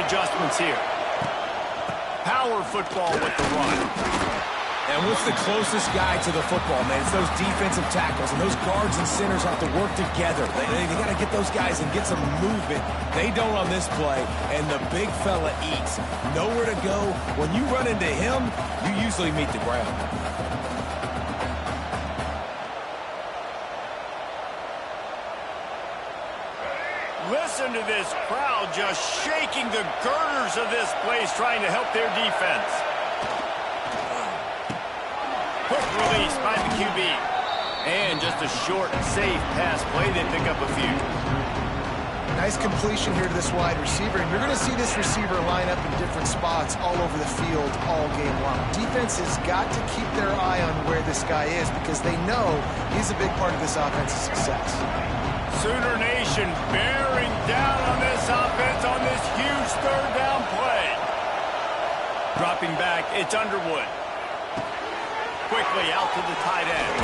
adjustments here. Power football with the run. And what's the closest guy to the football, man? It's those defensive tackles, and those guards and centers have to work together. They got to get those guys and get some movement. They don't on this play, and the big fella eats. Nowhere to go. When you run into him, you usually meet the ground. Listen to this crowd just shaking the girders of this place, trying to help their defense. Quick release by the QB. And just a short, safe pass play. They pick up a few. Nice completion here to this wide receiver. And you're going to see this receiver line up in different spots all over the field all game long. Defense has got to keep their eye on where this guy is because they know he's a big part of this offense's success. Sooner Nation bearing down on this offense on this huge third down play. Dropping back, it's Underwood. Quickly out to the tight end.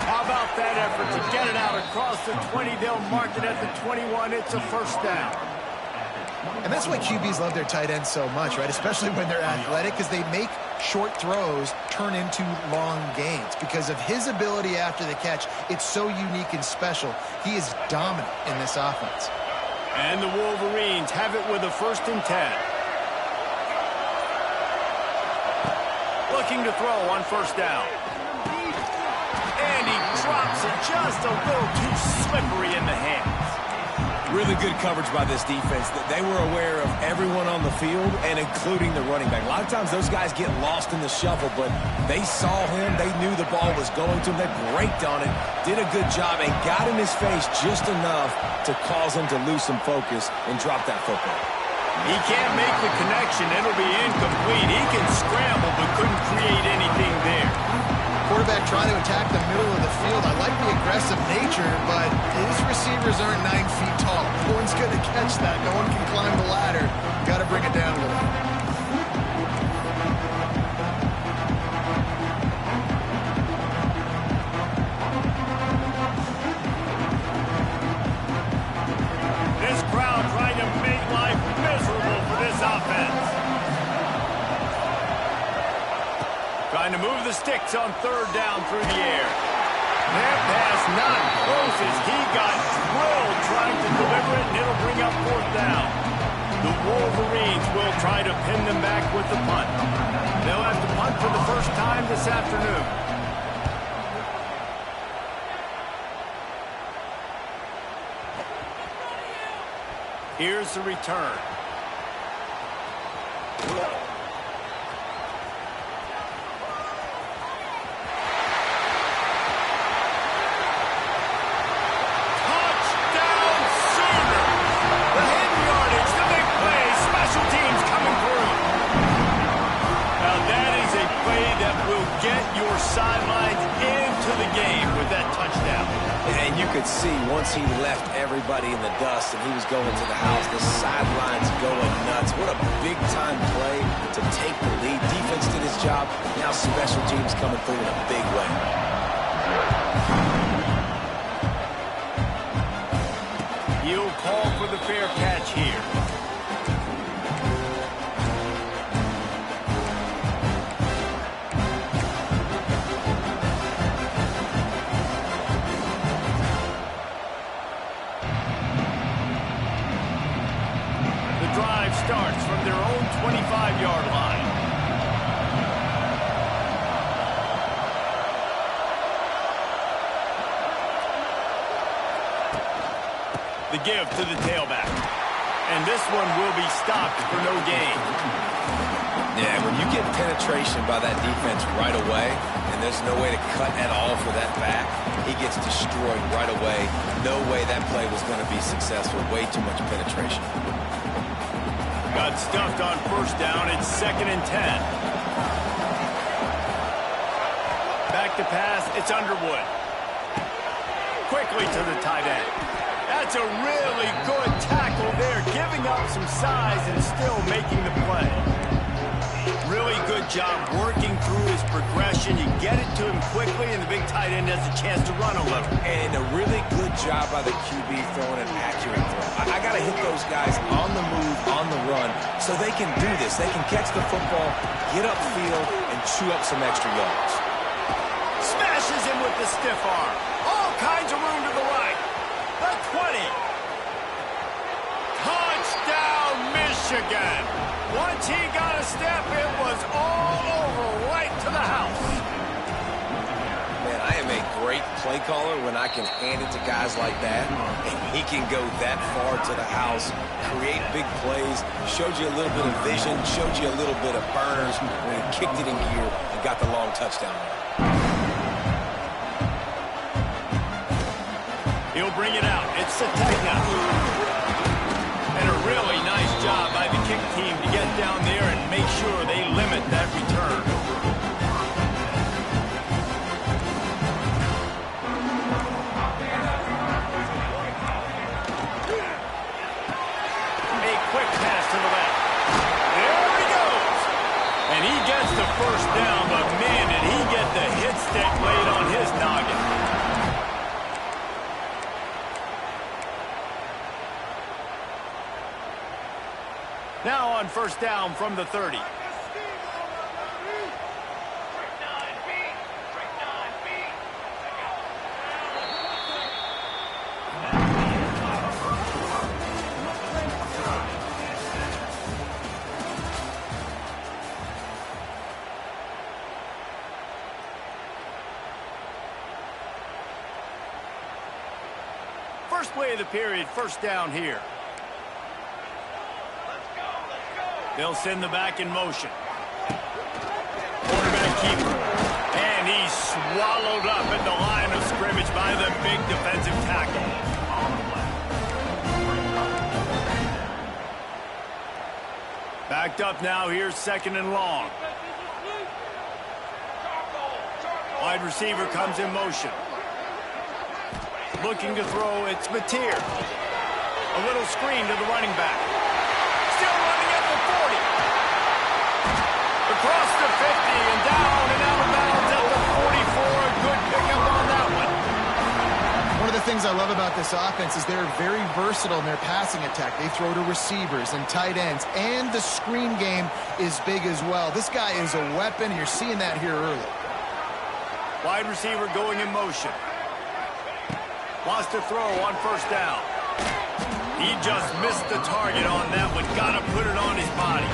How about that effort to get it out across the 20? They'll mark it at the 21. It's a first down. And that's why QBs love their tight ends so much, right? Especially when they're athletic, because they make short throws turn into long gains. Because of his ability after the catch, it's so unique and special. He is dominant in this offense. And the Wolverines have it with a 1st and 10. Looking to throw on 1st down. And he drops it just a little too slippery in the hands. Really good coverage by this defense. They were aware of everyone on the field and including the running back. A lot of times those guys get lost in the shuffle, but they saw him. They knew the ball was going to him. They braked on it, did a good job, and got in his face just enough to cause him to lose some focus and drop that football. He can't make the connection. It'll be incomplete. He can scramble, but couldn't create anything there. Quarterback trying to attack the middle of the field. I like the aggressive nature, but his receivers aren't 9 feet tall. No one's going to catch that. No one can climb the ladder. Got to bring it down a little. This crowd trying to make life miserable for this offense. Trying to move the sticks on 3rd down through the air. That pass not close as he got drilled trying to deliver it, and it'll bring up 4th down. The Wolverines will try to pin them back with the punt. They'll have to punt for the first time this afternoon. Here's the return. Sidelines into the game with that touchdown. And you could see once he left everybody in the dust and he was going to the house, the sidelines going nuts. What a big-time play to take the lead. Defense did his job. Now special teams coming through in a big way. He'll call for the fair catch here. Starts from their own 25-yard line. The give to the tailback. And this one will be stopped for no gain. Yeah, when you get penetration by that defense right away, and there's no way to cut at all for that back, he gets destroyed right away. No way that play was going to be successful. Way too much penetration. Got stuffed on 1st down. It's 2nd and 10. Back to pass. It's Underwood. Quickly to the tight end. That's a really good tackle there, giving up some size and still making the play. Really good job working through his progression. possession, you get it to him quickly, and the big tight end has a chance to run a little. And a really good job by the QB throwing an accurate throw. I got to hit those guys on the move, on the run, so they can do this. They can catch the football, get upfield, and chew up some extra yards. Smashes him with the stiff arm. All kinds of room to the right. The 20. Touchdown, Michigan. Once he got a step, it was all over right to the house. Man, I am a great play caller when I can hand it to guys like that, and he can go that far to the house, create big plays, showed you a little bit of vision, showed you a little bit of burners when he kicked it in gear and got the long touchdown. He'll bring it out. It's Sategna. And a really nice job by the kick team to get down there and make sure they limit that return. A quick pass to the left. There he goes. And he gets the first down, but man, did he get the hit stick laid on his noggin. Now on first down from the 30. First play of the period, first down here. They'll send the back in motion. Quarterback keeper. And he's swallowed up at the line of scrimmage by the big defensive tackle. Backed up now, here's second and long. Wide receiver comes in motion. Looking to throw, it's Mateer. A little screen to the running back. Still running at the 40. Across the 50 and down and out of bounds at the 44. A good pickup on that one. One of the things I love about this offense is they're very versatile in their passing attack. They throw to receivers and tight ends, and the screen game is big as well. This guy is a weapon. You're seeing that here early. Wide receiver going in motion. Wants to throw on first down. He just missed the target on that one. Got to put it on his body.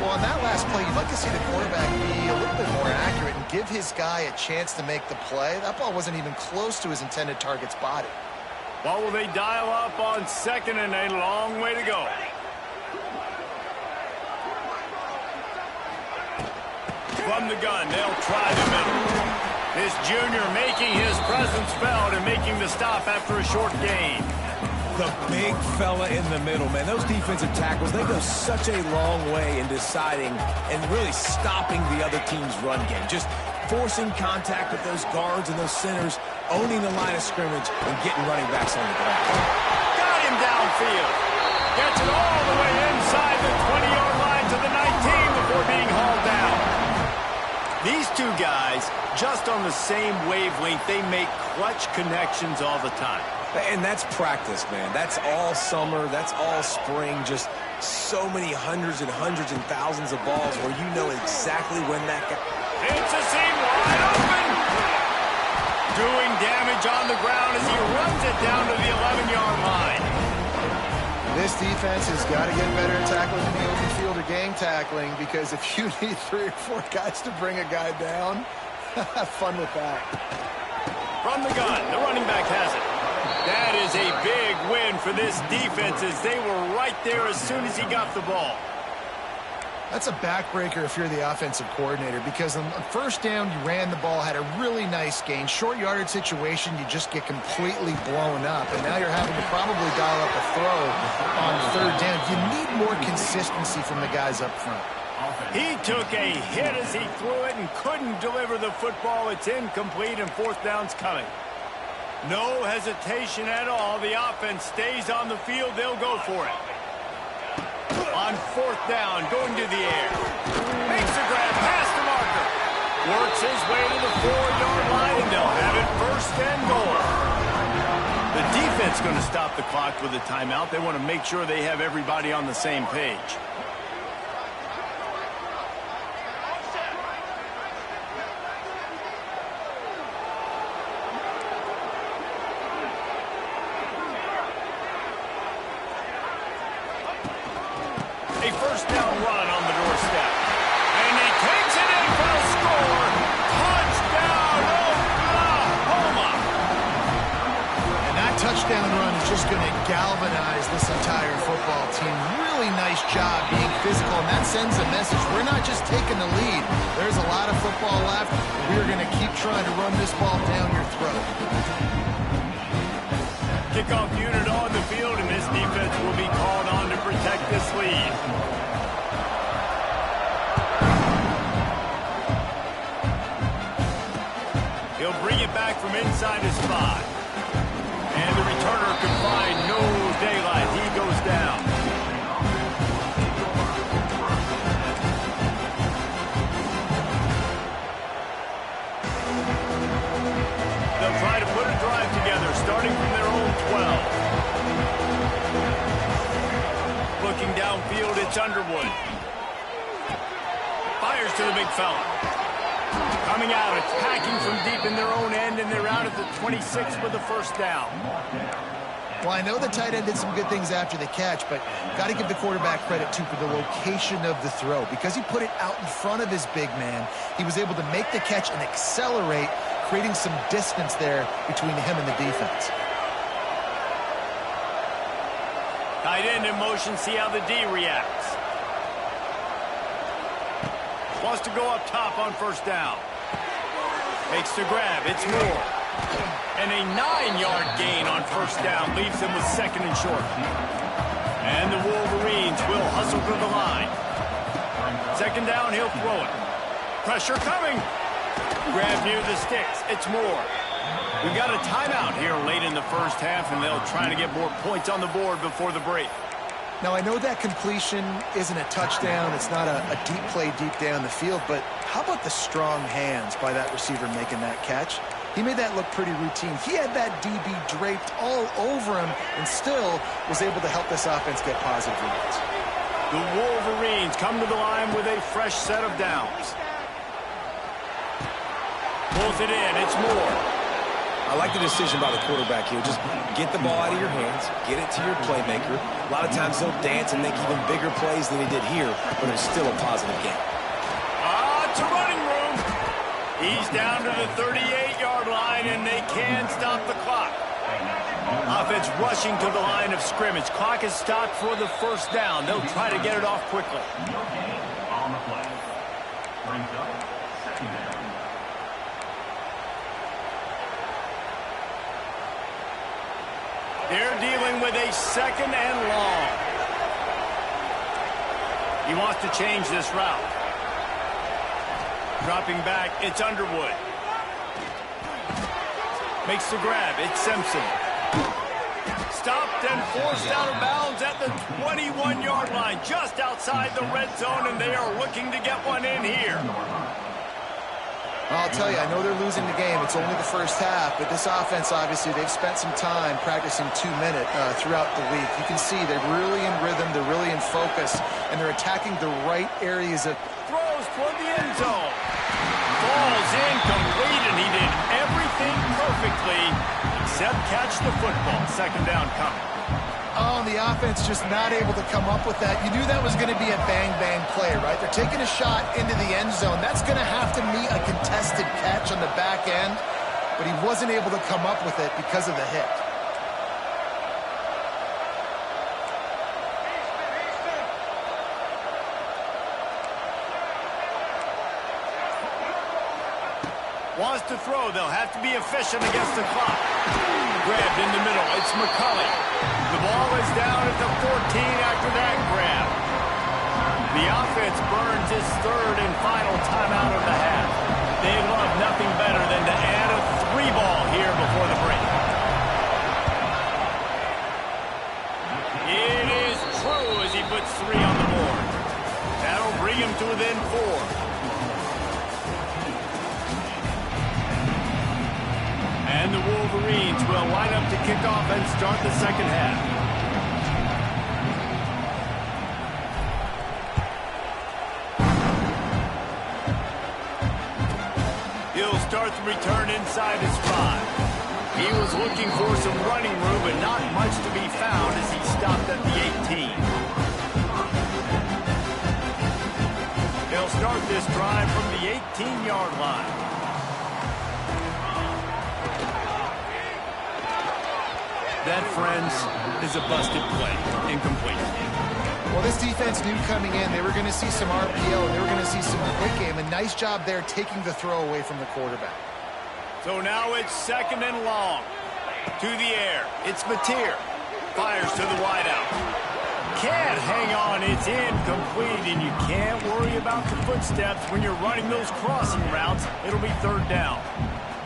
Well, on that last play, you'd like to see the quarterback be a little bit more accurate and give his guy a chance to make the play. That ball wasn't even close to his intended target's body. Well, will they dial up on second and a long way to go? From the gun, they'll try the middle. This junior making his presence felt and making the stop after a short gain. The big fella in the middle, man. Those defensive tackles, they go such a long way in deciding and really stopping the other team's run game. Just forcing contact with those guards and those centers, owning the line of scrimmage, and getting running backs on the ground. Got him downfield. Gets it all the way inside the 20-yard line to the 19 before being hauled down. These two guys, just on the same wavelength, they make clutch connections all the time. And that's practice, man. That's all summer. That's all spring. Just so many hundreds and thousands of balls where you know exactly when that guy... It's a seam wide open. Doing damage on the ground as he runs it down to the 11-yard line. This defense has got to get better at tackling in the open field or gang tackling, because if you need 3 or 4 guys to bring a guy down, have fun with that. From the gun, the running back has it. That is a big win for this defense as they were right there as soon as he got the ball. That's a backbreaker if you're the offensive coordinator, because on first down, you ran the ball, had a really nice gain. Short yardage situation, you just get completely blown up, and now you're having to probably dial up a throw on third down. You need more consistency from the guys up front. He took a hit as he threw it and couldn't deliver the football. It's incomplete, and fourth down's coming. No hesitation at all. The offense stays on the field. They'll go for it. On fourth down, going to the air. Makes a grab past the marker. Works his way to the 4-yard line, and they'll have it first and goal. The defense going to stop the clock with a timeout. They want to make sure they have everybody on the same page. A first down run on the doorstep. And he takes it in for a score. Touchdown, Oklahoma. And that touchdown run is just going to galvanize this entire football team. Really nice job being physical, and that sends a message. We're not just taking the lead. There's a lot of football left. We're going to keep trying to run this ball down your throat. Kickoff unit on the field, and this defense will be called on to protect this lead. He'll bring it back from inside his spot. And the returner can find no daylight. He goes down. They'll try to put a drive together, starting from their own 12. Looking downfield, it's Underwood. Fires to the big fella. Coming out, attacking from deep in their own end, and they're out at the 26 with the first down. Well, I know the tight end did some good things after the catch, but got to give the quarterback credit, too, for the location of the throw. Because he put it out in front of his big man, he was able to make the catch and accelerate, creating some distance there between him and the defense. Tight end in motion, see how the D reacts. Wants to go up top on first down. Makes the grab, it's Moore. And a 9-yard gain on first down leaves them with second and short. And the Wolverines will hustle to the line. Second down, he'll throw it. Pressure coming. Grab near the sticks, it's Moore. We've got a timeout here late in the first half, and they'll try to get more points on the board before the break. Now, I know that completion isn't a touchdown. It's not a deep play deep down the field, but how about the strong hands by that receiver making that catch? He made that look pretty routine. He had that DB draped all over him and still was able to help this offense get positive yards. The Wolverines come to the line with a fresh set of downs. Pulls it in, it's Moore. I like the decision by the quarterback here. Just get the ball out of your hands, get it to your playmaker. A lot of times he'll dance and make even bigger plays than he did here, but it's still a positive game. It's a running room. He's down to the 38-yard line, and they can stop the clock. Offense rushing to the line of scrimmage. Clock is stopped for the first down. They'll try to get it off quickly. On the play. Brings up second down. They're dealing with a second and long. He wants to change this route. Dropping back, it's Underwood. Makes the grab, it's Simpson. Stopped and forced out of bounds at the 21-yard line, just outside the red zone, and they are looking to get one in here. I'll tell you, I know they're losing the game. It's only the first half, but this offense, obviously, they've spent some time practicing 2-minute throughout the week. You can see they're really in rhythm, they're really in focus, and they're attacking the right areas of... Throws toward the end zone. Falls incomplete, and he did everything perfectly except catch the football. Second down coming. Oh, and the offense just not able to come up with that. You knew that was going to be a bang-bang play, right? They're taking a shot into the end zone. That's going to have to meet a contested catch on the back end, but he wasn't able to come up with it because of the hit. Wants to throw. They'll have to be efficient against the clock. Grabbed in the middle. It's McCulley. The ball is down at the 14 after that grab. The offense burns its third and final timeout of the half. They love nothing better than to add a 3-ball here before the break. It is true as he puts 3 on the board. That'll bring him to within 4. And the Wolverines will line up to kick off and start the second half. He'll start the return inside his 5. He was looking for some running room, but not much to be found as he stopped at the 18. They'll start this drive from the 18-yard line. That, friends, is a busted play. Incomplete. Well, this defense knew coming in they were going to see some RPO. They were going to see some quick game. A nice job there taking the throw away from the quarterback. So now it's second and long. To the air. It's Mateer. Fires to the wideout. Can't hang on. It's incomplete, and you can't worry about the footsteps when you're running those crossing routes. It'll be third down.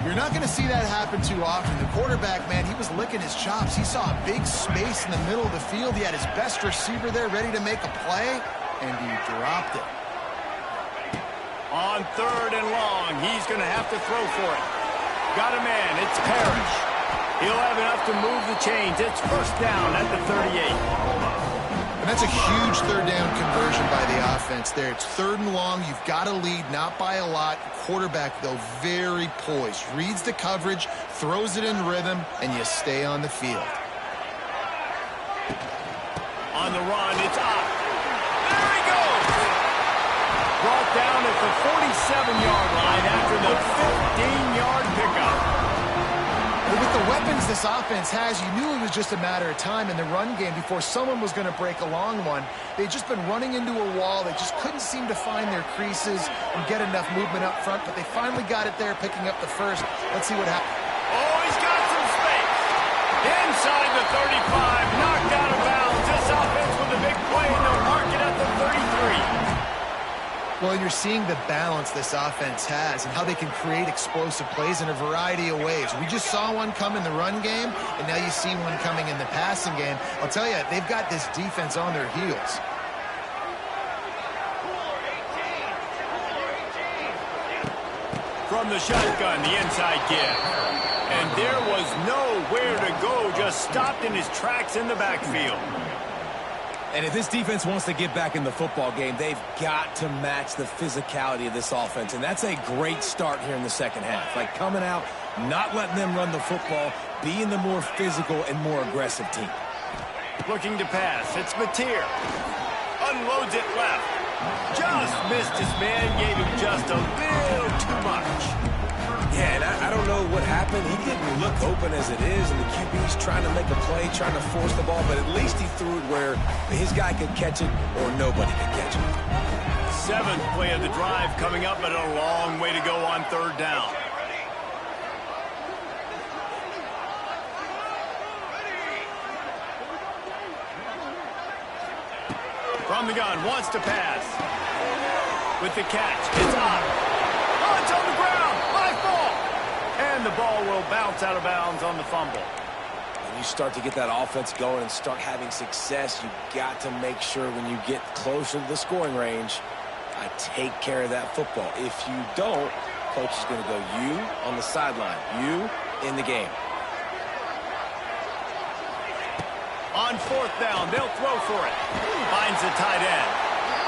You're not going to see that happen too often. The quarterback, man, he was licking his chops. He saw a big space in the middle of the field. He had his best receiver there ready to make a play, and he dropped it. On third and long, he's going to have to throw for it. Got a man. It's Parrish. He'll have enough to move the chains. It's first down at the 38. And that's a huge third down conversion by the offense there. It's third and long. You've got a lead, not by a lot. Quarterback, though, very poised. Reads the coverage, throws it in rhythm, and you stay on the field. On the run, it's up. There he goes. Brought down at the 47-yard line after the 15-yard pickup. With the weapons this offense has, you knew it was just a matter of time in the run game before someone was going to break a long one. They'd just been running into a wall. They just couldn't seem to find their creases and get enough movement up front, but they finally got it there, picking up the first. Let's see what happens. Oh, he's got some space. Inside the 35, knocked out of bounds. This offense with a big play, and they'll mark it at the 33. Well, you're seeing the balance this offense has and how they can create explosive plays in a variety of ways. We just saw one come in the run game, and now you see one coming in the passing game. I'll tell you, they've got this defense on their heels. From the shotgun, the inside give. And there was nowhere to go, just stopped in his tracks in the backfield. And if this defense wants to get back in the football game, they've got to match the physicality of this offense. And that's a great start here in the second half. Like coming out, not letting them run the football, being the more physical and more aggressive team. Looking to pass. It's Mateer. Unloads it left. Just missed his man, gave him just a little too much. Yeah, and I don't know what happened. He didn't look open as it is, and the QB's trying to make a play, trying to force the ball, but at least he threw it where his guy could catch it or nobody could catch it. Seventh play of the drive coming up, but a long way to go on third down. From the gun, wants to pass. With the catch, it's up. Oh, it's on the ground. High ball. And the ball will bounce out of bounds on the fumble. When you start to get that offense going and start having success, you've got to make sure when you get closer to the scoring range, I take care of that football. If you don't, coach is going to go you on the sideline, you in the game. On fourth down, they'll throw for it. Finds the tight end.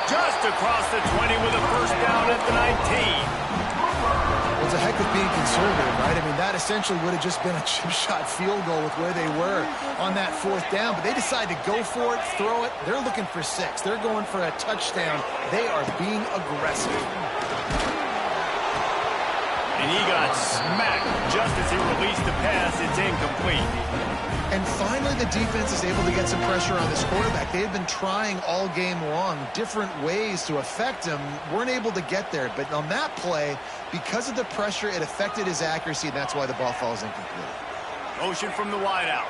Just across the 20 with a first down at the 19. Well, it's a heck of being conservative, right? I mean, that essentially would have just been a chip shot field goal with where they were on that fourth down. But they decided to go for it, throw it. They're looking for 6. They're going for a touchdown. They are being aggressive. And he got smacked just as he released the pass. It's incomplete. And finally, the defense is able to get some pressure on this quarterback. They had been trying all game long different ways to affect him. Weren't able to get there. But on that play, because of the pressure, it affected his accuracy, and that's why the ball falls incomplete. Motion from the wideout.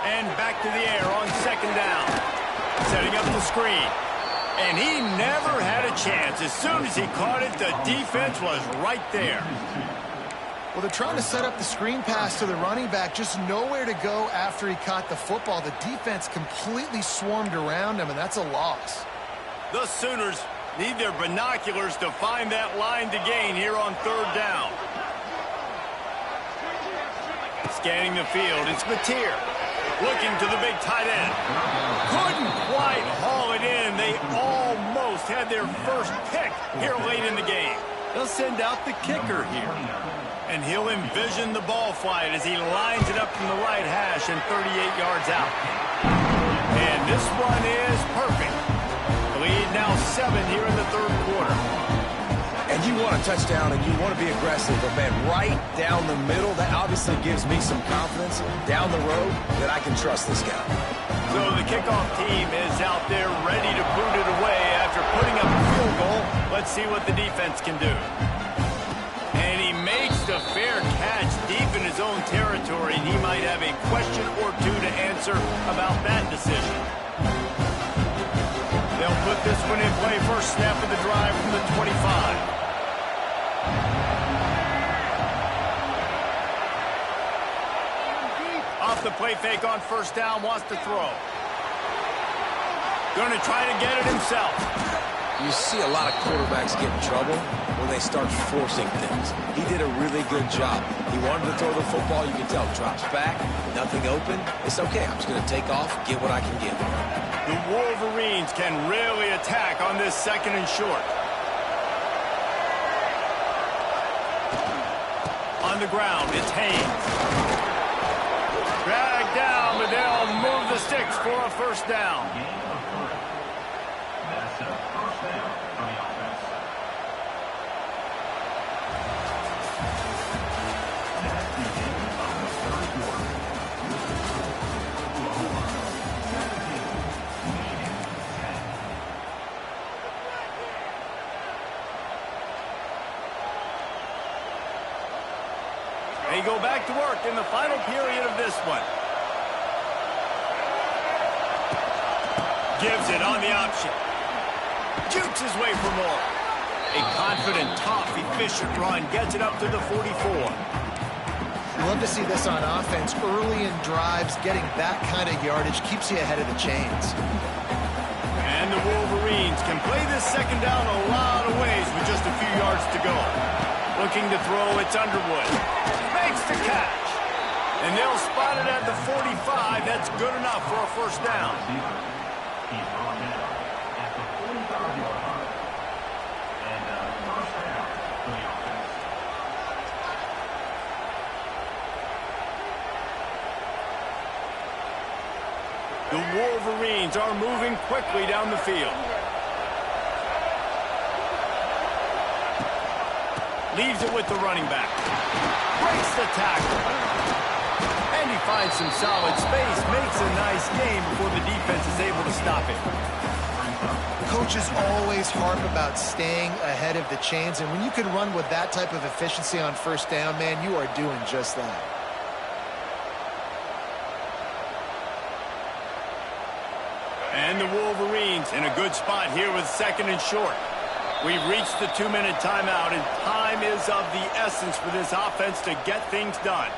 And back to the air on second down. Setting up the screen. And he never had a chance. As soon as he caught it, the defense was right there. Well, they're trying to set up the screen pass to the running back. Just nowhere to go after he caught the football. The defense completely swarmed around him, and that's a loss. The Sooners need their binoculars to find that line to gain here on third down. Scanning the field, it's Mateer. Looking to the big tight end. Couldn't quite haul it in. They almost had their first pick here late in the game. They'll send out the kicker here. And he'll envision the ball flight as he lines it up from the right hash and 38 yards out. And this one is perfect. The lead now 7 here in the third quarter. And you want a touchdown and you want to be aggressive, but man, right down the middle, that obviously gives me some confidence down the road that I can trust this guy. So the kickoff team is out there ready to boot it away after putting up a field goal. Let's see what the defense can do. And he makes the fair catch deep in his own territory, and he might have a question or two to answer about that decision. They'll put this one in play. First snap of the drive from the 25. Off the play fake on first down, wants to throw. Going to try to get it himself. You see a lot of quarterbacks get in trouble when they start forcing things. He did a really good job. He wanted to throw the football. You can tell. Drops back, nothing open. It's okay. I'm just going to take off, get what I can get. The Wolverines can really attack on this second and short. On the ground, it's Haynes. Dragged down, but they'll move the sticks for a first down. That's a first down for the offense. That's the end of the third quarter. Oklahoma 17, Michigan 10. They go back to work in the final period of this one. Gives it on the option. Jukes his way for more. A confident, tough, efficient run gets it up to the 44. I love to see this on offense. Early in drives, getting that kind of yardage keeps you ahead of the chains. And the Wolverines can play this second down a lot of ways with just a few yards to go. Looking to throw, it's Underwood. Makes the catch. And they'll spot it at the 45. That's good enough for a first down. He's brought down at the 45-yard line. And first down for the offense. The Wolverines are moving quickly down the field. Leaves it with the running back. Breaks the tackle. And he finds some solid space. Makes a nice game before the defense is able to stop it. Coaches always harp about staying ahead of the chains, and when you can run with that type of efficiency on first down, man, you are doing just that. And the Wolverines in a good spot here with second and short. We've reached the 2-minute timeout, and time is of the essence for this offense to get things done.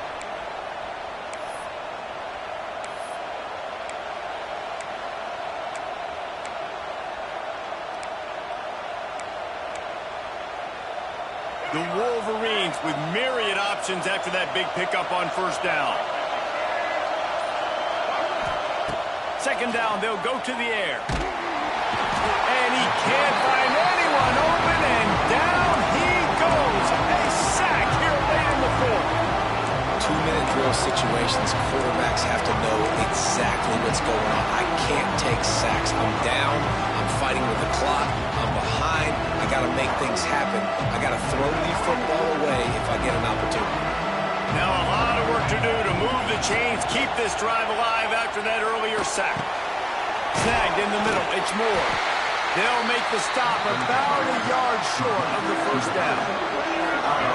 The Wolverines with myriad options after that big pickup on first down. Second down, they'll go to the air. And he can't find anyone open, and down he goes. A sack here late in the fourth. 2-minute drill situations, quarterbacks have to know exactly what's going on. I can't take sacks. I'm down. I'm fighting with the clock. I'm behind. I got to make things happen. I got to throw the football away if I get an opportunity. Now a lot of work to do to move the chains, keep this drive alive after that earlier sack. Snagged in the middle. It's Moore. They'll make the stop about a yard short of the first down.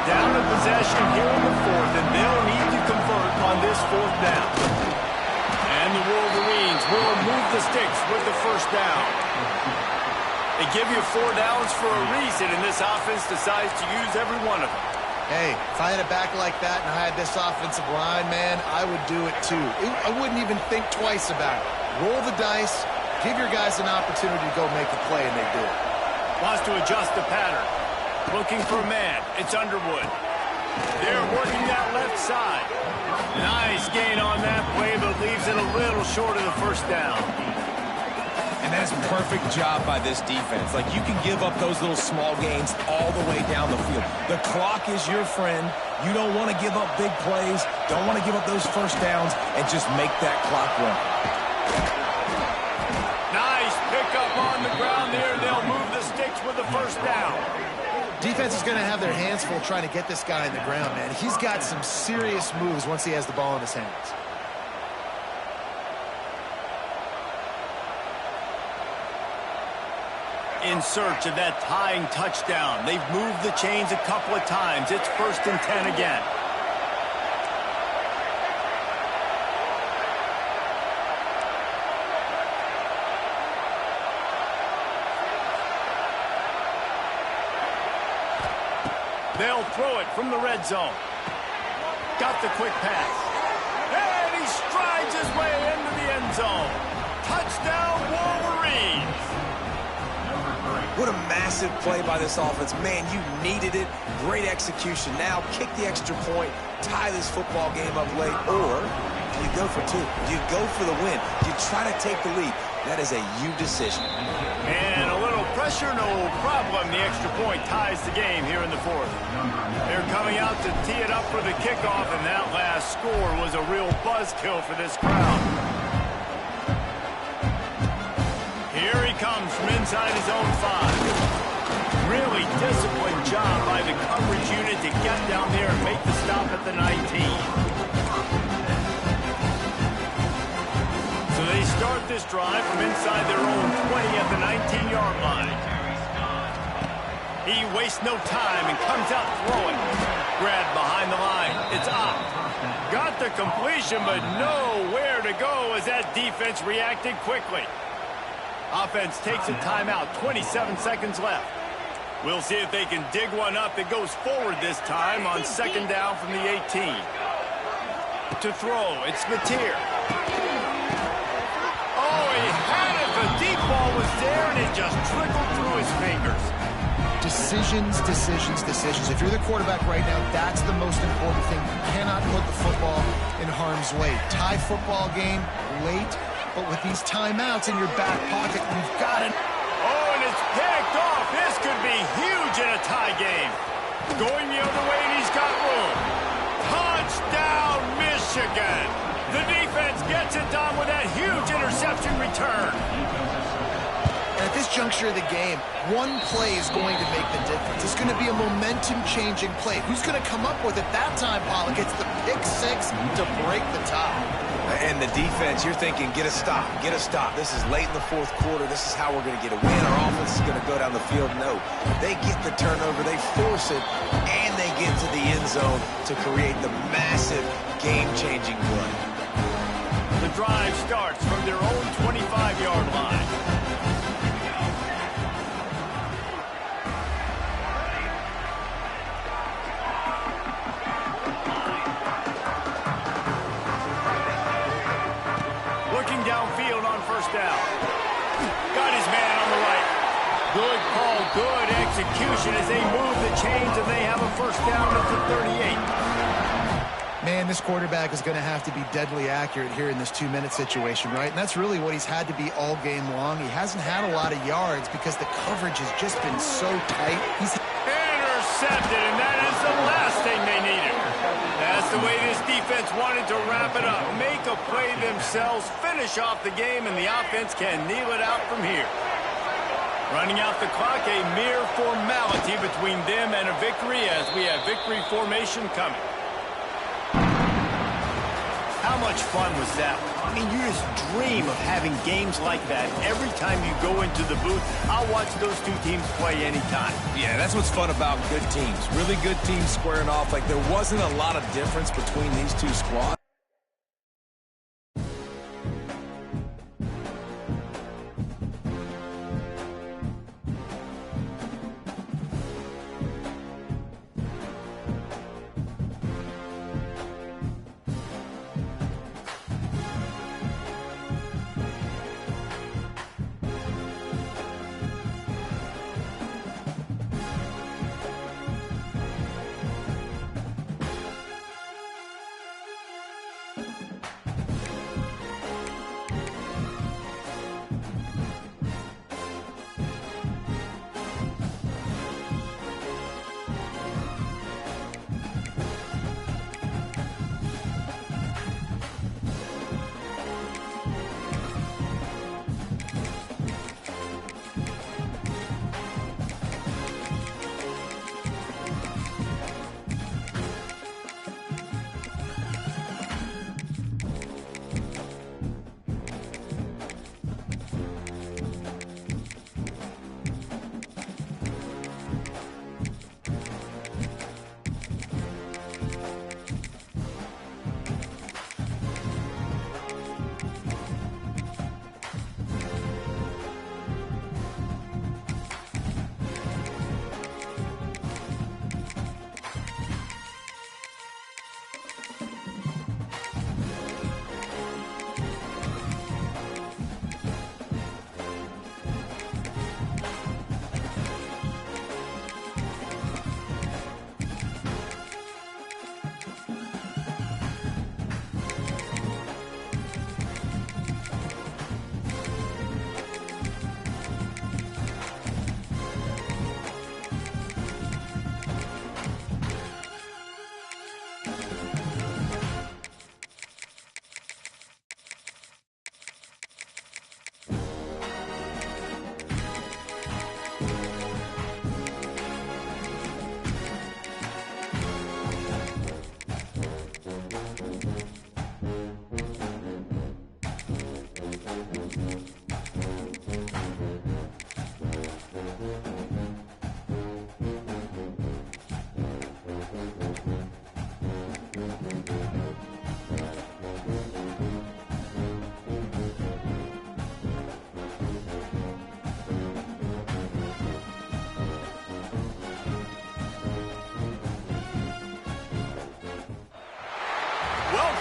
Down in possession here in the fourth, and they'll need to convert on this fourth down. And the Wolverines will move the sticks with the first down. They give you 4 downs for a reason, and this offense decides to use every one of them. Hey, if I had a back like that and I had this offensive line, man, I would do it too. I wouldn't even think twice about it. Roll the dice, give your guys an opportunity to go make a play, and they do it. Wants to adjust the pattern. Looking for a man. It's Underwood. They're working that left side. Nice gain on that play, but leaves it a little short of the first down. And that's a perfect job by this defense. Like, you can give up those little small gains all the way down the field. The clock is your friend. You don't want to give up big plays, don't want to give up those first downs, and just make that clock run. Nice pickup on the ground there. They'll move the sticks with the first down. Defense is going to have their hands full trying to get this guy in the ground, man. He's got some serious moves once he has the ball in his hands. In search of that tying touchdown. They've moved the chains a couple of times. It's 1st and 10 again. They'll throw it from the red zone. Got the quick pass. And he strides his way into the end zone. Touchdown, Wolverines. What a massive play by this offense. Man, you needed it. Great execution. Now kick the extra point, tie this football game up late, or you go for two. You go for the win. You try to take the lead. That is a you decision. And a little pressure, no problem. The extra point ties the game here in the 4th. They're coming out to tee it up for the kickoff, and that last score was a real buzzkill for this crowd. Here he comes from inside his own 5. Really disciplined job by the coverage unit to get down there and make the stop at the 19. So they start this drive from inside their own 20 at the 19-yard line. He wastes no time and comes out throwing. Grabbed behind the line. It's up. Got the completion, but nowhere to go as that defense reacted quickly. Offense takes a timeout, 27 seconds left. We'll see if they can dig one up that goes forward this time on 2nd down from the 18. To throw, it's Mateer. Oh, he had it. The deep ball was there, and it just trickled through his fingers. Decisions, decisions, decisions. If you're the quarterback right now, that's the most important thing. You cannot put the football in harm's way. Tie football game late. But with these timeouts in your back pocket, you've got it. Oh, and it's picked off. This could be huge in a tie game. Going the other way, and he's got room. Touchdown, Michigan. The defense gets it done with that huge interception return. And at this juncture of the game, one play is going to make the difference. It's going to be a momentum-changing play. Who's going to come up with it that time, Pollock? It's the pick 6 to break the tie. And the defense, you're thinking, get a stop, get a stop. This is late in the 4th quarter. This is how we're going to get a win. Our offense is going to go down the field. No, they get the turnover, they force it, and they get to the end zone to create the massive game-changing play. The drive starts from their own 25-yard line. Downfield on 1st down. Got his man on the right. Good call, good execution as they move the chains, and they have a 1st down at the 38. Man, this quarterback is going to have to be deadly accurate here in this 2-minute situation, right? And that's really what he's had to be all game long. He hasn't had a lot of yards because the coverage has just been so tight. He's intercepted, and that is the last thing they needed. That's the way this defense wanted to wrap it up. Make a play themselves, finish off the game, and the offense can kneel it out from here. Running out the clock, a mere formality between them and a victory as we have victory formation coming. How much fun was that? I mean, you just dream of having games like that every time you go into the booth. I'll watch those two teams play anytime. Yeah, that's what's fun about good teams. Really good teams squaring off. Like, there wasn't a lot of difference between these two squads.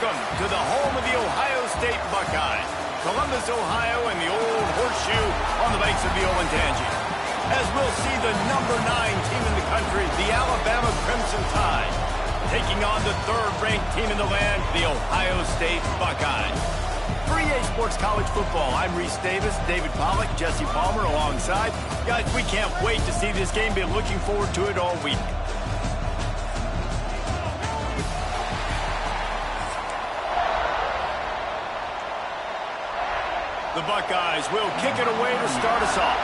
Welcome to the home of the Ohio State Buckeyes. Columbus, Ohio, and the old horseshoe on the banks of the Olentangy. As we'll see the number 9 team in the country, the Alabama Crimson Tide, taking on the third-ranked team in the land, the Ohio State Buckeyes. For EA Sports College Football, I'm Reese Davis, David Pollack, Jesse Palmer alongside. Guys, we can't wait to see this game. Been looking forward to it all week. The Buckeyes will kick it away to start us off.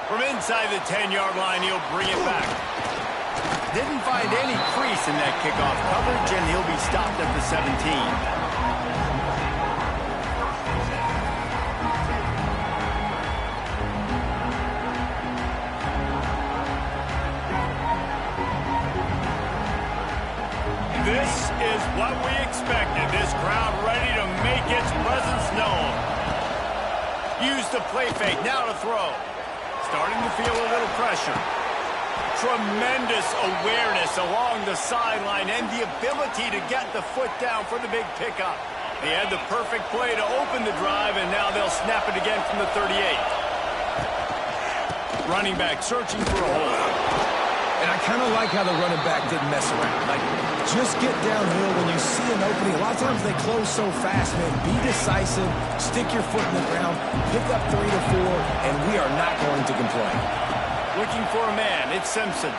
From inside the 10-yard line, he'll bring it back. Didn't find any crease in that kickoff coverage, and he'll be stopped at the 17. This is what we expected. This crowd ready to make its presence known. Use the play fake, now to throw. Starting to feel a little pressure. Tremendous awareness along the sideline and the ability to get the foot down for the big pickup. They had the perfect play to open the drive, and now they'll snap it again from the 38. Running back searching for a hole. And I kind of like how the running back didn't mess around. Like, just get downhill when you see an opening. A lot of times they close so fast, man. Be decisive, stick your foot in the ground, pick up 3 to 4, and we are not going to complain. Looking for a man, it's Simpson.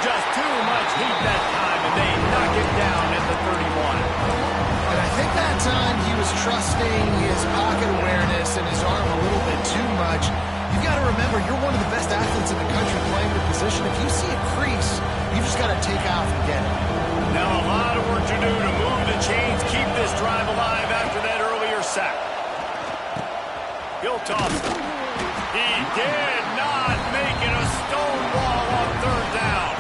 Just too much heat that time, and they knock it down at the 31. And I think that time he was trusting his pocket awareness and his arm a little bit too much. You've got to remember, you're one of the best athletes in the country playing the position. If you see a crease, you've just got to take off and get it. Now a lot of work to do to move the chains, keep this drive alive after that earlier sack. He'll toss it. He did not make it a stonewall on third down.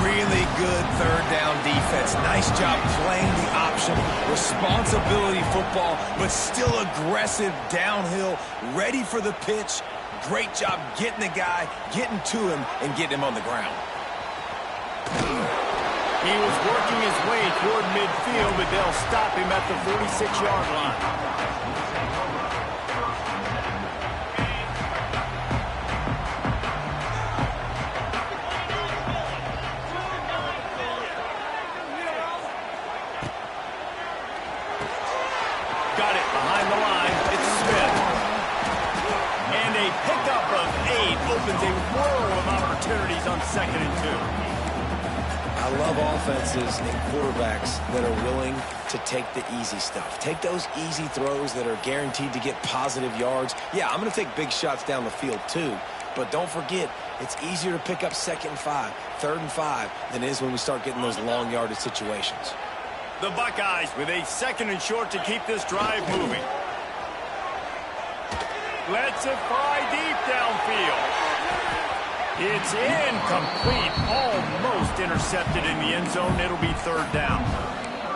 Really good third down defense. Nice job playing the option. Responsibility football, but still aggressive downhill, ready for the pitch. Great job getting the guy, getting to him, and getting him on the ground. He was working his way toward midfield, but they'll stop him at the 46-yard line. Got it behind the line. It's Smith. And a pickup of 8 opens a world of opportunities on 2nd and 2. I love offenses and quarterbacks that are willing to take the easy stuff. Take those easy throws that are guaranteed to get positive yards. Yeah, I'm going to take big shots down the field too. But don't forget, it's easier to pick up 2nd and 5, 3rd and 5 than it is when we start getting those long yardage situations. The Buckeyes with a 2nd and short to keep this drive moving. Lets it fly deep downfield. It's incomplete, almost intercepted in the end zone. It'll be 3rd down.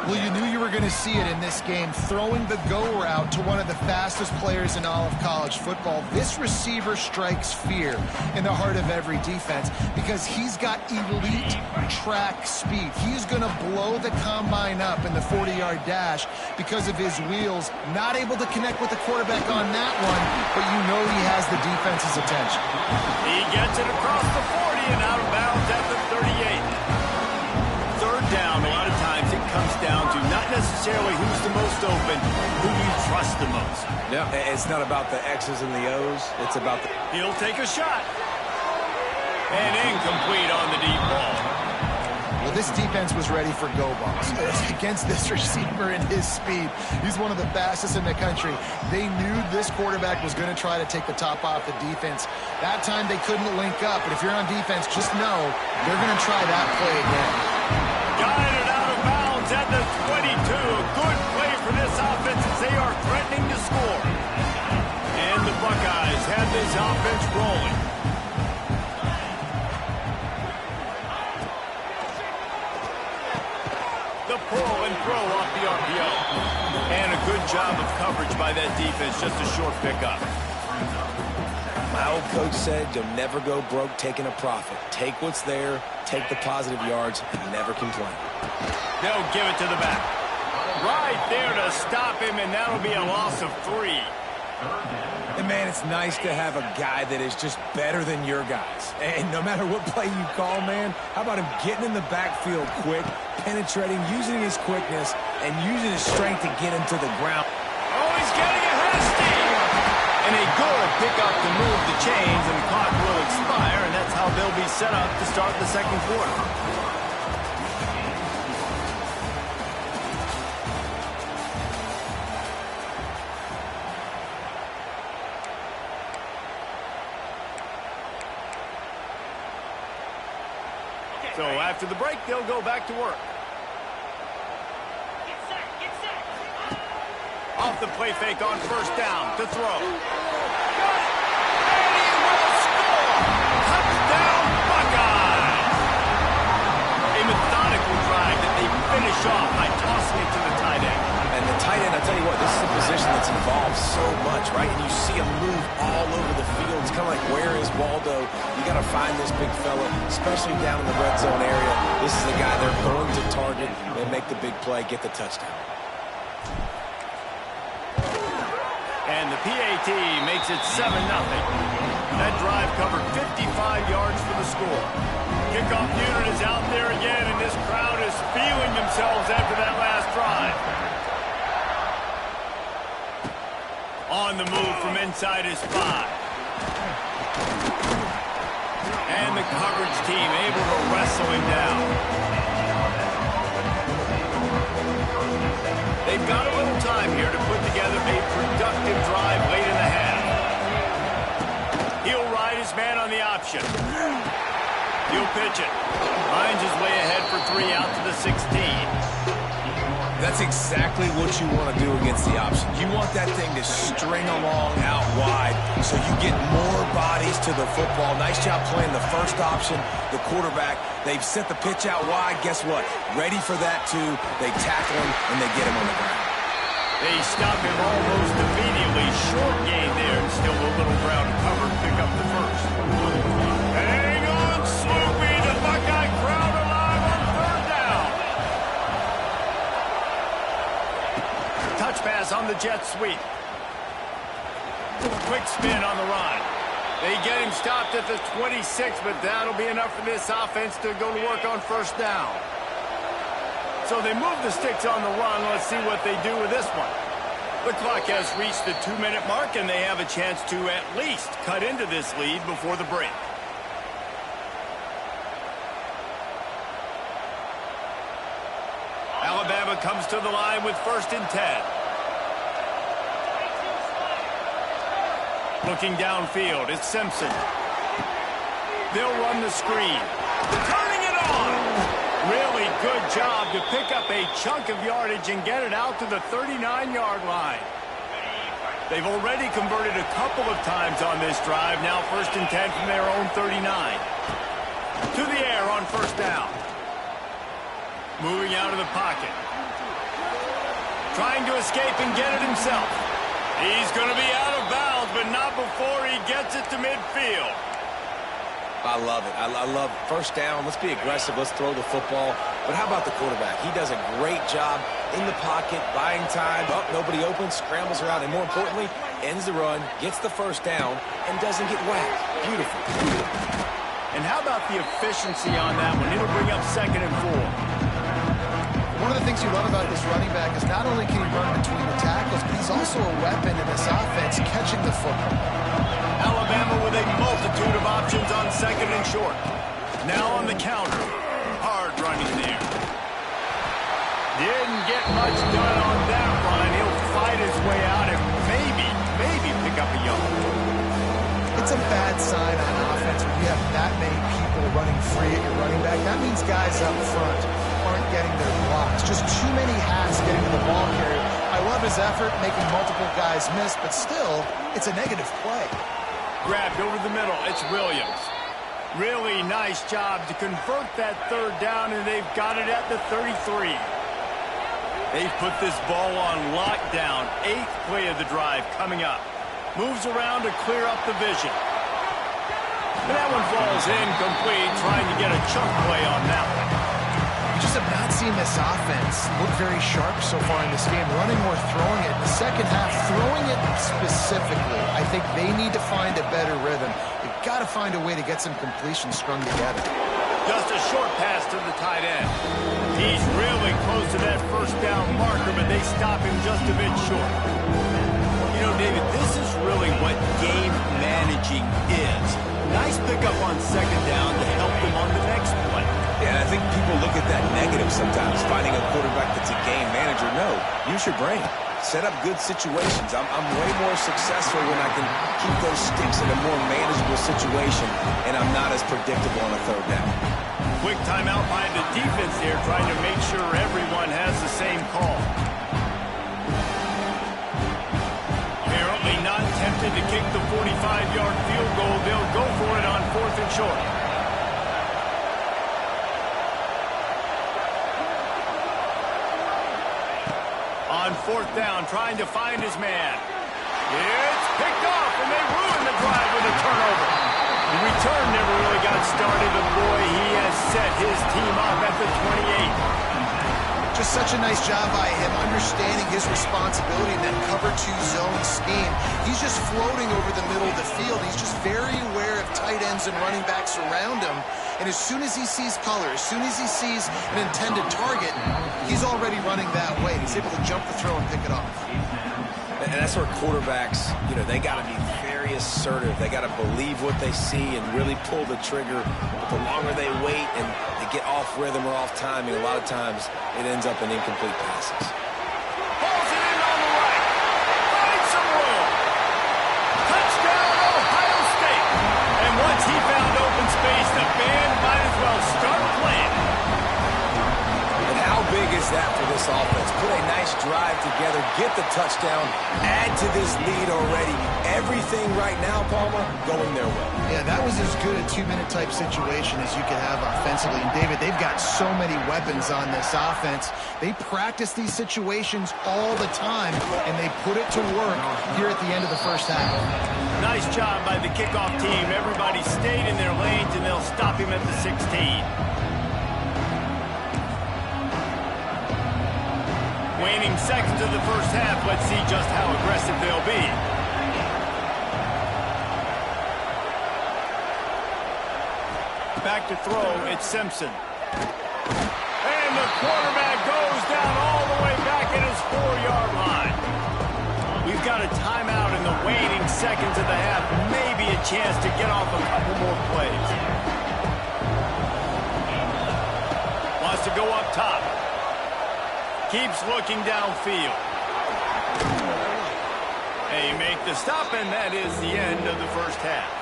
Well, you knew you were going to see it in this game, throwing the go route to one of the fastest players in all of college football. This receiver strikes fear in the heart of every defense because he's got elite track speed. He's going to blow the combine up in the 40-yard dash because of his wheels. Not able to connect with the quarterback on that one, but you know he has the defense's attention. He gets it across the 40 and out of bounds at the 38. 3rd down, a lot of times it comes down to not necessarily who's the most open, who do you trust the most. Yeah, it's not about the X's and the O's. It's about the... He'll take a shot. And incomplete on the deep ball. Well, this defense was ready for go balls against this receiver and his speed. He's one of the fastest in the country. They knew this quarterback was going to try to take the top off the defense. That time they couldn't link up, but if you're on defense, just know they're going to try that play again. Guided out of bounds at the 22. A good play for this offense as they are threatening to score. And the Buckeyes have this offense rolling. The pull and throw off the RPO. And a good job of coverage by that defense. Just a short pickup. My old coach said you'll never go broke taking a profit. Take what's there, take the positive yards, and never complain. They'll give it to the back. Right there to stop him, and that'll be a loss of 3. And, man, it's nice to have a guy that is just better than your guys. And no matter what play you call, man, how about him getting in the backfield quick, penetrating, using his quickness, and using his strength to get him to the ground. Oh, he's getting ahead of steam. And a good pickup to move the chains, and the clock will expire, and that's how they'll be set up to start the second quarter. So after the break, they'll go back to work. Off the play fake on first down to throw. Got it! And he will score! Touchdown, Buckeyes! A methodical drive that they finish off by tossing it to the tight end. And the tight end, I'll tell you what, this is a position that's evolved so much, right? And you see him move all over the field. It's kind of like, where is Waldo? You got to find this big fella, especially down in the red zone area. This is the guy they're going to target and make the big play, get the touchdown. And the PAT makes it 7-0. That drive covered 55 yards for the score. Kickoff unit is out there again, and this crowd is feeling themselves after that last drive. On the move from inside his 5. And the coverage team able to wrestle him down. They've got a little time here to put together a productive drive late in the half. He'll ride his man on the option. He'll pitch it. Finds his way ahead for 3 out to the 16. That's exactly what you want to do against the option. You want that thing to string along out wide so you get more bodies to the football. Nice job playing the first option, the quarterback. They've sent the pitch out wide. Guess what? Ready for that, too. They tackle him, and they get him on the ground. They stop him almost immediately. Short gain there, and still a little ground to cover to pick up the first. Hang on, Sloopy. The Buckeye crowd alive on third down. Touch pass on the jet sweep. Quick spin on the run. They get him stopped at the 26, but that'll be enough for this offense to go to work on first down. So they move the sticks on the run. Let's see what they do with this one. The clock has reached the 2-minute mark, and they have a chance to at least cut into this lead before the break. Alabama comes to the line with 1st and 10. Looking downfield, it's Simpson. They'll run the screen. Turning it on! Really good job to pick up a chunk of yardage and get it out to the 39-yard line. They've already converted a couple of times on this drive. Now 1st and 10 from their own 39. To the air on first down. Moving out of the pocket. Trying to escape and get it himself. He's going to be out of bounds, but not before he gets it to midfield. I love it. I love first down. Let's be aggressive. Let's throw the football. But how about the quarterback? He does a great job in the pocket, buying time. Oh, nobody open, scrambles around, and more importantly, ends the run, gets the first down, and doesn't get whacked. Beautiful. And how about the efficiency on that one? It'll bring up 2nd and 4. One of the things you love about this running back is not only can he run between the tackles, but he's also a weapon in this offense catching the football. Alabama with a multitude of options on 2nd and short. Now on the counter. Hard running there. Didn't get much done on that run. He'll fight his way out and maybe pick up a yard. It's a bad sign on offense when you have that many people running free at your running back. That means guys up front aren't getting their blocks. Just too many hats getting to the ball carrier. I love his effort, making multiple guys miss, but still, it's a negative play. Grabbed over the middle. It's Williams. Really nice job to convert that 3rd down, and they've got it at the 33. They've put this ball on lockdown. 8th play of the drive coming up. Moves around to clear up the vision. And that one falls incomplete, trying to get a chunk play on that one. We just have not seen this offense look very sharp so far in this game, running or throwing it. In the second half, throwing it specifically, I think they need to find a better rhythm. They've got to find a way to get some completions strung together. Just a short pass to the tight end. He's really close to that first down marker, but they stop him just a bit short. You know, David, this is really what game managing is. Nice pickup on second down to help them on the next play. Yeah, I think people look at that negative sometimes, finding a quarterback that's a game manager. No, use your brain. Set up good situations. I'm way more successful when I can keep those sticks in a more manageable situation, and I'm not as predictable on a third down. Quick timeout by the defense here, trying to make sure everyone has the same call. Apparently not tempted to kick the 45-yard field goal. They'll go for it on 4th and short. On 4th down, trying to find his man. It's picked off, and they ruin the drive with a turnover. The return never really got started, but boy, he has set his team up at the 28. Just such a nice job by him, understanding his responsibility in that cover 2 zone scheme. He's just floating over the middle of the field. He's just very aware of tight ends and running backs around him. And as soon as he sees color, as soon as he sees an intended target, he's already running that way. He's able to jump the throw and pick it off. And that's where quarterbacks, you know, they got to be very assertive. They got to believe what they see and really pull the trigger. But the longer they wait and they get off rhythm or off timing, a lot of times it ends up in incomplete passes. Pulls it in on the right. Finds some room. Touchdown, Ohio State. And once he found open space, the band might as well start playing. And how big is that for this offense? Put a nice drive together, get the touchdown, add to this lead already. Everything right now, Palmer, going their way. Yeah, that was as good a 2-minute type situation as you could have offensively. And David, they've got so many weapons on this offense. They practice these situations all the time, and they put it to work here at the end of the first half. Nice job by the kickoff team. Everybody stayed in their lanes, and they'll stop him at the 16. Waning seconds of the first half. Let's see just how aggressive they'll be. Back to throw, it's Simpson. And the quarterback goes down all the way back at his 4-yard line. We've got a timeout in the waning seconds of the half. Maybe a chance to get off a couple more plays. Wants to go up top. Keeps looking downfield. They make the stop, and that is the end of the first half.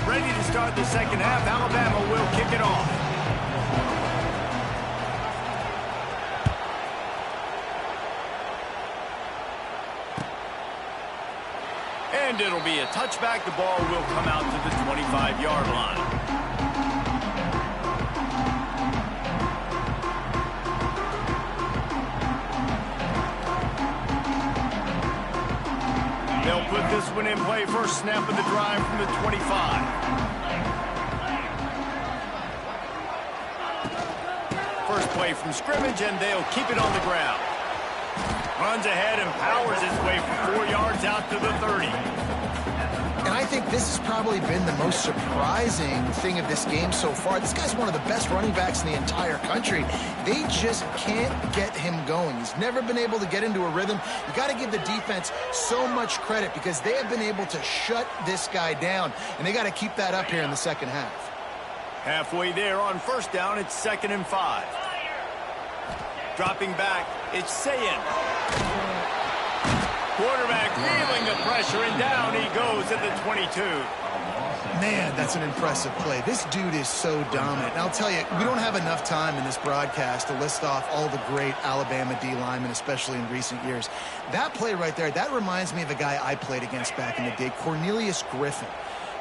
Ready to start the second half. Alabama will kick it off. And it'll be a touchback. The ball will come out to the 25-yard line. They'll put this one in play. First snap of the drive from the 25. First play from scrimmage, and they'll keep it on the ground. Runs ahead and powers his way for 4 yards out to the 30. And I think this has probably been the most surprising thing of this game so far. This guy's one of the best running backs in the entire country. They just can't get him going. He's never been able to get into a rhythm. You got to give the defense so much credit because they have been able to shut this guy down, and they got to keep that up here in the second half. Halfway there on first down, it's 2nd and 5. Dropping back, it's Sayin. Quarterback feeling the pressure, and down he goes at the 22. Man, that's an impressive play. This dude is so dominant. And I'll tell you, we don't have enough time in this broadcast to list off all the great Alabama D linemen, especially in recent years. That play right there, that reminds me of a guy I played against back in the day, Cornelius Griffin,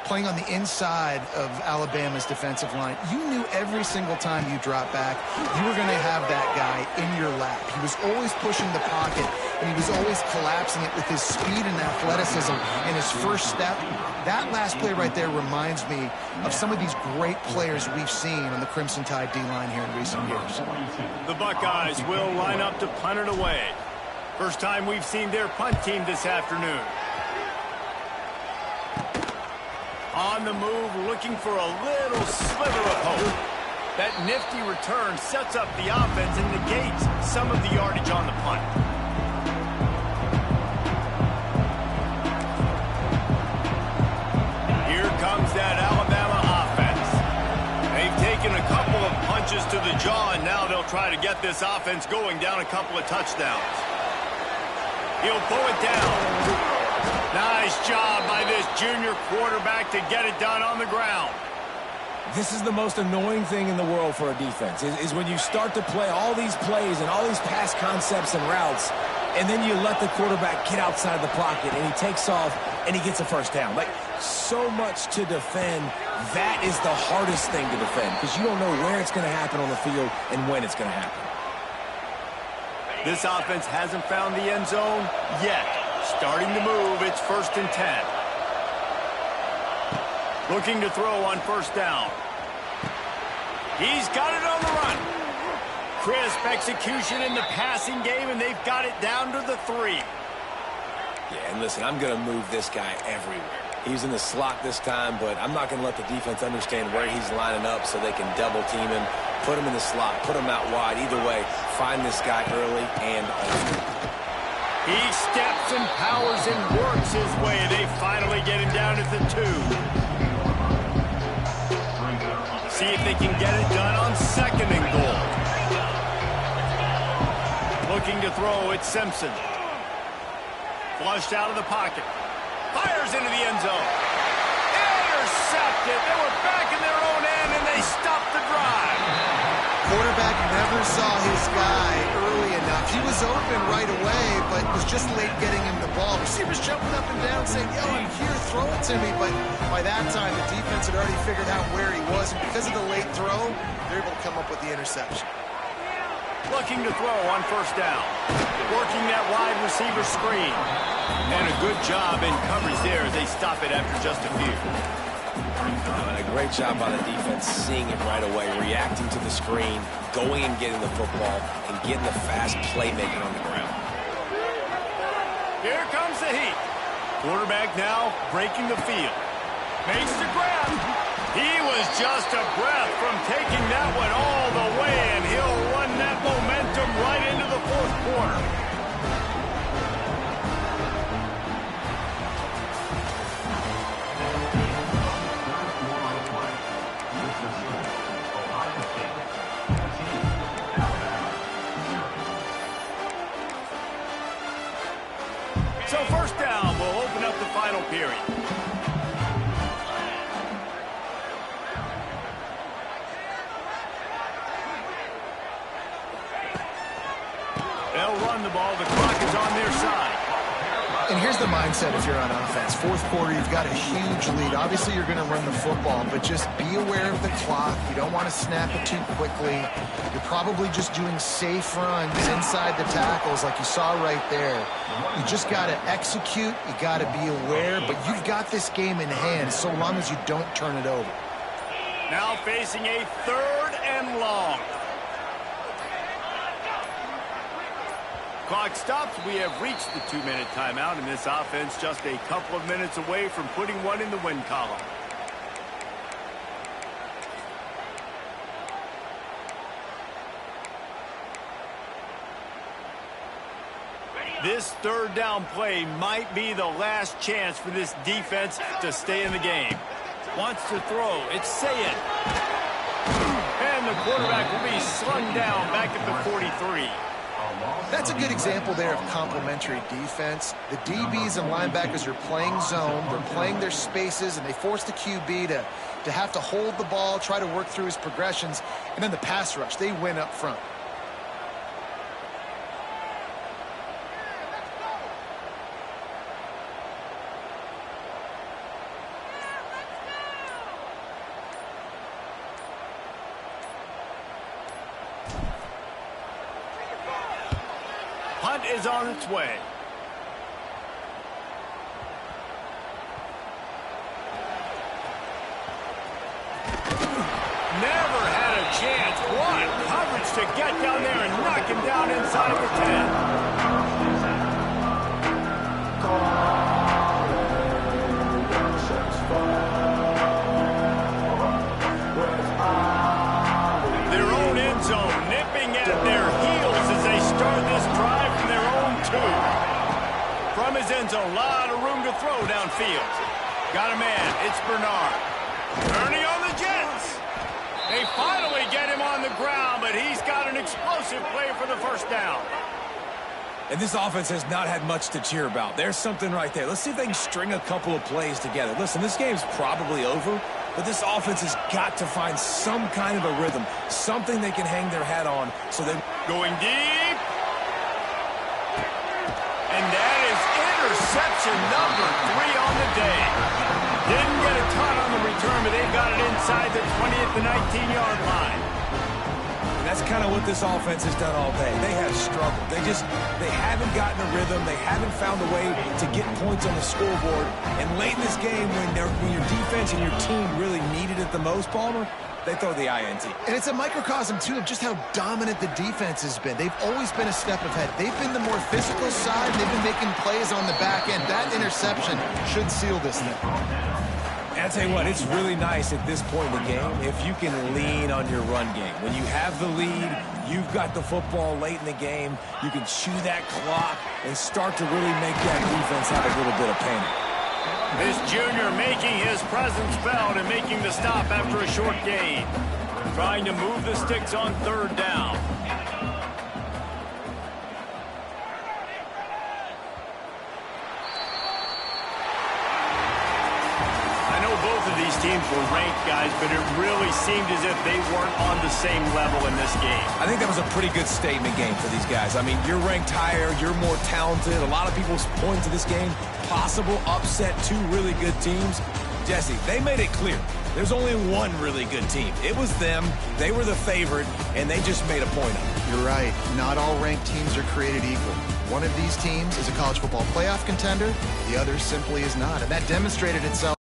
playing on the inside of Alabama's defensive line. You knew every single time you dropped back, you were going to have that guy in your lap. He was always pushing the pocket, and he was always collapsing it with his speed and athleticism and his first step. That last play right there reminds me of some of these great players we've seen on the Crimson Tide D-line here in recent years. The Buckeyes will line up to punt it away. First time we've seen their punt team this afternoon. On the move, looking for a little sliver of hope. That nifty return sets up the offense and negates some of the yardage on the punt. Here comes that Alabama offense. They've taken a couple of punches to the jaw, and now they'll try to get this offense going down a couple of touchdowns. He'll pull it down. Nice job by this junior quarterback to get it done on the ground. This is the most annoying thing in the world for a defense, is when you start to play all these plays and all these pass concepts and routes, and then you let the quarterback get outside the pocket, and he takes off, and he gets a first down. Like, so much to defend. That is the hardest thing to defend, because you don't know where it's going to happen on the field and when it's going to happen. This offense hasn't found the end zone yet. Starting to move, it's 1st and 10. Looking to throw on first down. He's got it on the run. Crisp execution in the passing game, and they've got it down to the 3. Yeah, and listen, I'm going to move this guy everywhere. He's in the slot this time, but I'm not going to let the defense understand where he's lining up so they can double team him, put him in the slot, put him out wide. Either way, find this guy early and often. He steps and powers and works his way. They finally get him down at the 2. See if they can get it done on 2nd and goal. Looking to throw, it's Simpson. Flushed out of the pocket. Fires into the end zone. Intercepted. They were back in their own end, and they stopped the drive. Quarterback never saw his guy early enough. He was open right away, but was just late getting him the ball. Receivers jumping up and down saying, yo, I'm here, throw it to me. But by that time, the defense had already figured out where he was. And because of the late throw, they're able to come up with the interception. Looking to throw on first down. Working that wide receiver screen. And a good job in coverage there as they stop it after just a few. And a great job by the defense seeing it right away, reacting to the screen, going and getting the football, and getting the fast playmaking on the ground. Here comes the heat. Quarterback now breaking the field. Makes the grab. He was just a breath from taking that one all the way, and he'll run that momentum right into the 4th quarter. So first down will open up the final period. They'll run the ball. The clock is on their side. And here's the mindset if you're on offense. 4th quarter, you've got a huge lead. Obviously, you're going to run the football, but just be aware of the clock. You don't want to snap it too quickly. You're probably just doing safe runs inside the tackles like you saw right there. You just got to execute. You got to be aware, but you've got this game in hand so long as you don't turn it over. Now facing a 3rd and long. Clock stops. We have reached the 2-minute timeout, and this offense just a couple of minutes away from putting one in the win column. This 3rd down play might be the last chance for this defense to stay in the game. Wants to throw. It's Sayed. And the quarterback will be slung down back at the 43. That's a good example there of complementary defense. The DBs and linebackers are playing zone, they're playing their spaces, and they force the QB to have to hold the ball, try to work through his progressions, and then the pass rush, they win up front. Punt is on its way. Never had a chance. What coverage to get down there and knock him down inside the 10. Their own end zone nipping at their heels as they start this drive from their own 2. From his end zone, a lot of room to throw downfield. Got a man, it's Bernard. Turning on the Jets. They finally get him on the ground, but he's got an explosive play for the first down. And this offense has not had much to cheer about. There's something right there. Let's see if they can string a couple of plays together. Listen, this game's probably over, but this offense has got to find some kind of a rhythm, something they can hang their hat on. So they're going deep. And that is interception number 3 on the day. Didn't get a ton on the return, but they got it inside the 20 at the 19-yard line. And that's kind of what this offense has done all day. They have struggled. They haven't gotten a rhythm. They haven't found a way to get points on the scoreboard. And late in this game, when your defense and your team really needed it the most, Palmer, they throw the INT. And it's a microcosm, too, of just how dominant the defense has been. They've always been a step ahead. They've been the more physical side. They've been making plays on the back end. That interception should seal this thing. And I'll tell you what, it's really nice at this point in the game if you can lean on your run game. When you have the lead, you've got the football late in the game, you can chew that clock and start to really make that defense have a little bit of pain. This junior making his presence felt and making the stop after a short gain. Trying to move the sticks on 3rd down. Both of these teams were ranked, guys, but it really seemed as if they weren't on the same level in this game. I think that was a pretty good statement game for these guys. I mean, you're ranked higher, you're more talented. A lot of people point to this game, possible upset, 2 really good teams. Jesse, they made it clear. There's only one really good team. It was them. They were the favorite, and they just made a point of it. You're right. Not all ranked teams are created equal. One of these teams is a college football playoff contender. The other simply is not, and that demonstrated itself.